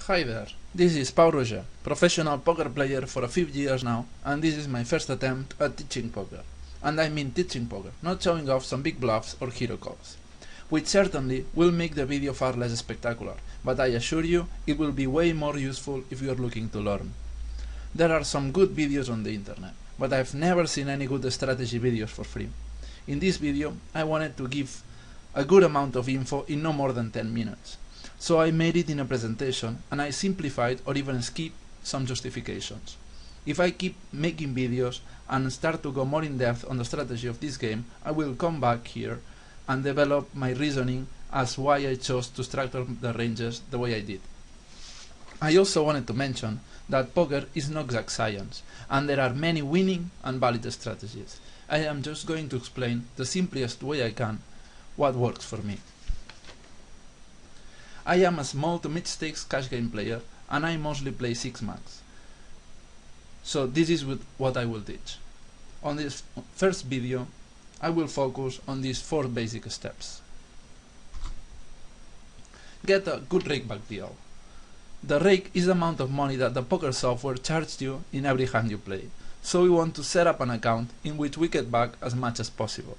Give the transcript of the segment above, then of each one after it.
Hi there, this is papapauu1, professional poker player for a few years now, and this is my first attempt at teaching poker. And I mean teaching poker, not showing off some big bluffs or hero calls. Which certainly will make the video far less spectacular, but I assure you it will be way more useful if you are looking to learn. There are some good videos on the internet, but I've never seen any good strategy videos for free. In this video, I wanted to give a good amount of info in no more than 10 minutes. So I made it in a presentation and I simplified or even skipped some justifications. If I keep making videos and start to go more in depth on the strategy of this game, I will come back here and develop my reasoning as why I chose to structure the ranges the way I did. I also wanted to mention that poker is no exact science and there are many winning and valid strategies. I am just going to explain the simplest way I can what works for me. I am a small to mid-stakes cash game player and I mostly play 6 max. So this is what I will teach. On this first video I will focus on these 4 basic steps. Get a good rakeback deal. The rake is the amount of money that the poker software charges you in every hand you play, so we want to set up an account in which we get back as much as possible.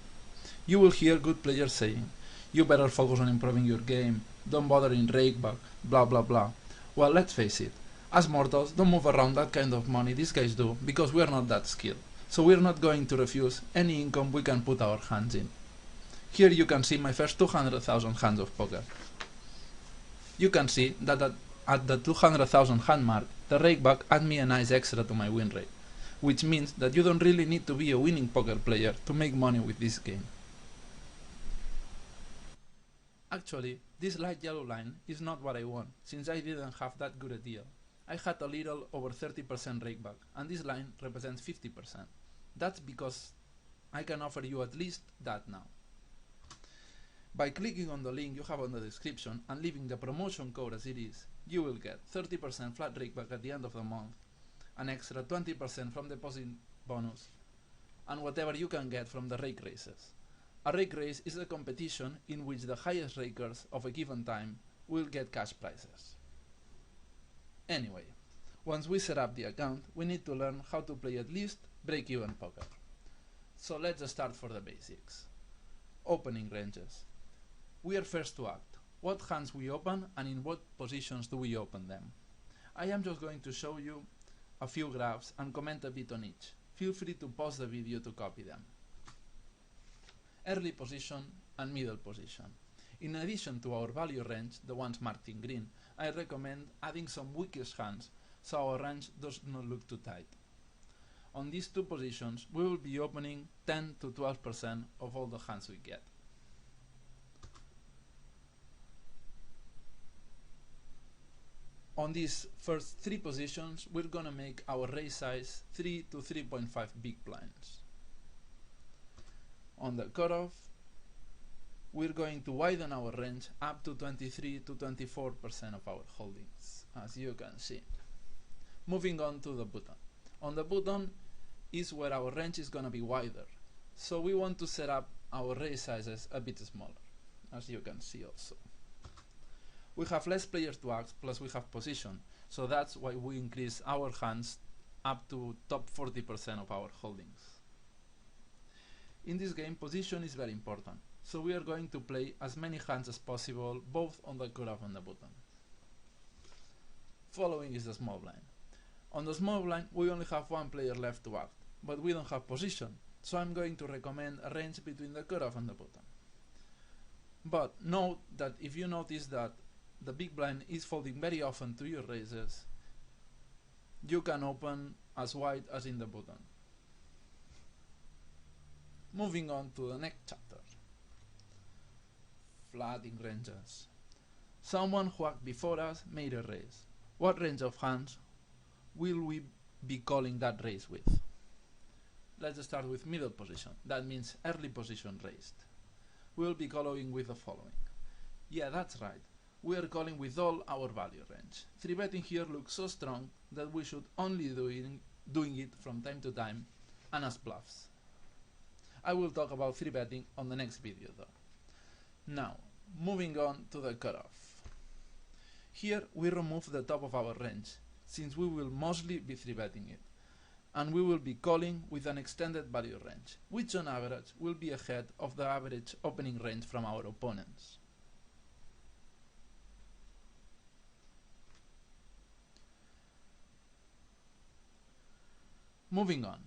You will hear good players saying, "You better focus on improving your game, don't bother in rakeback, blah blah blah." Well, let's face it, as mortals don't move around that kind of money these guys do because we're not that skilled, so we're not going to refuse any income we can put our hands in. Here you can see my first 200,000 hands of poker. You can see that at the 200,000 hand mark, the rakeback add me a nice extra to my win rate, which means that you don't really need to be a winning poker player to make money with this game. Actually, this light yellow line is not what I want, since I didn't have that good a deal. I had a little over 30% rakeback, and this line represents 50%. That's because I can offer you at least that now. By clicking on the link you have on the description and leaving the promotion code as it is, you will get 30% flat rakeback at the end of the month, an extra 20% from deposit bonus, and whatever you can get from the rake races. A rake race is a competition in which the highest rakers of a given time will get cash prizes. Anyway, once we set up the account, we need to learn how to play at least break-even poker. So let's start for the basics. Opening ranges. We are first to act. What hands we open and in what positions do we open them. I am just going to show you a few graphs and comment a bit on each. Feel free to pause the video to copy them. Early position and middle position. In addition to our value range, the ones marked in green, I recommend adding some weakest hands so our range does not look too tight. On these 2 positions, we will be opening 10 to 12% of all the hands we get. On these first 3 positions, we're gonna make our raise size 3 to 3.5 big blinds. On the cutoff, we're going to widen our range up to 23 to 24% of our holdings, as you can see. Moving on to the button. On the button is where our range is gonna be wider, so we want to set up our raise sizes a bit smaller, as you can see also. We have less players to act, plus we have position, so that's why we increase our hands up to top 40% of our holdings. In this game, position is very important, so we are going to play as many hands as possible, both on the cutoff and the button. Following is the small blind. On the small blind, we only have 1 player left to act, but we don't have position, so I'm going to recommend a range between the cutoff and the button. But note that if you notice that the big blind is folding very often to your raises, you can open as wide as in the button. Moving on to the next chapter. Flatting ranges. Someone who acted before us made a raise. What range of hands will we be calling that raise with? Let's start with middle position. That means early position raised. We'll be calling with the following. Yeah, that's right. We are calling with all our value range. 3-betting here looks so strong that we should only doing it from time to time and as bluffs. I will talk about 3-betting on the next video though. Now, moving on to the cutoff. Here we remove the top of our range, since we will mostly be 3-betting it, and we will be calling with an extended value range, which on average will be ahead of the average opening range from our opponents. Moving on,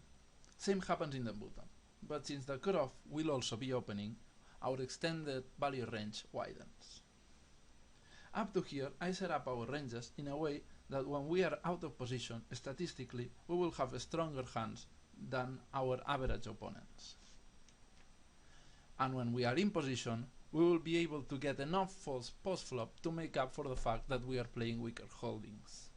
same happens in the bottom, but since the cutoff will also be opening, our extended value range widens. Up to here, I set up our ranges in a way that when we are out of position, statistically, we will have stronger hands than our average opponents. And when we are in position, we will be able to get enough falls post-flop to make up for the fact that we are playing weaker holdings.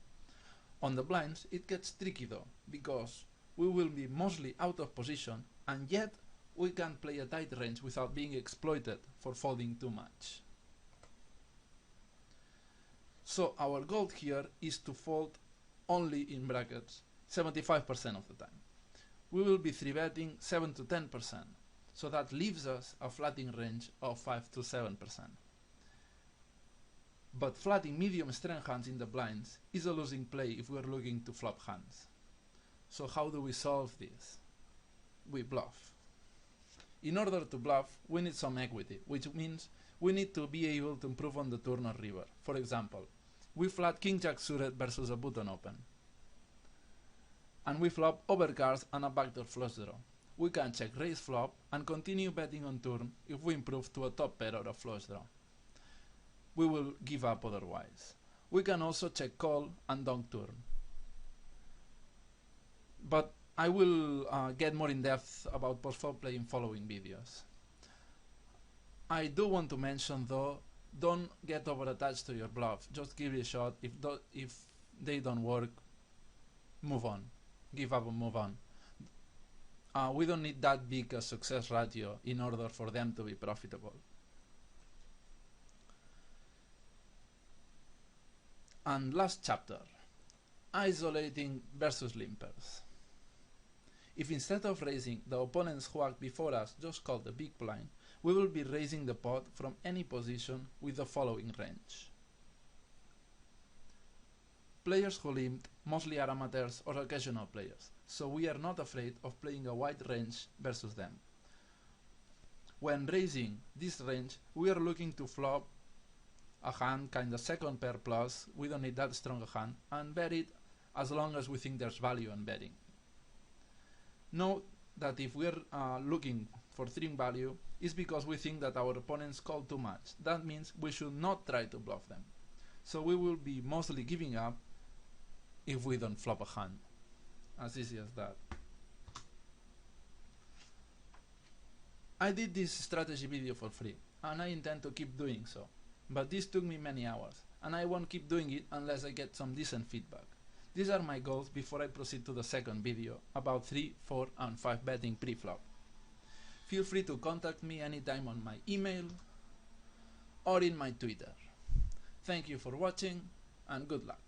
On the blinds, it gets tricky though, because we will be mostly out of position, and yet we can play a tight range without being exploited for folding too much. So our goal here is to fold only, in brackets, 75% of the time. We will be 3-betting 7 to 10%, so that leaves us a flatting range of 5 to 7%. But flatting medium strength hands in the blinds is a losing play if we are looking to flop hands. So how do we solve this? We bluff. In order to bluff, we need some equity, which means we need to be able to improve on the turn or river. For example, we flat king-jack suited versus a button open, and we flop overcards and a backdoor flush draw. We can check raise flop and continue betting on turn if we improve to a top pair or a flush draw. We will give up otherwise. We can also check call and donk turn. But I will get more in depth about post-flop play in following videos. I do want to mention though, don't get over attached to your bluff. Just give it a shot. If they don't work, move on. Give up and move on. We don't need that big a success ratio in order for them to be profitable. And last chapter, isolating versus limpers. If instead of raising, the opponents who act before us just call the big blind, we will be raising the pot from any position with the following range. Players who limped mostly are amateurs or occasional players, so we are not afraid of playing a wide range versus them. When raising this range, we are looking to flop a hand kinda second pair plus, we don't need that strong a hand, and bet it as long as we think there's value in betting. Note that if we are looking for string value, it's because we think that our opponents call too much. That means we should not try to bluff them. So we will be mostly giving up if we don't flop a hand. As easy as that. I did this strategy video for free, and I intend to keep doing so. But this took me many hours, and I won't keep doing it unless I get some decent feedback. These are my goals before I proceed to the second video about 3, 4 and 5 betting pre-flop. Feel free to contact me anytime on my email or in my Twitter. Thank you for watching and good luck.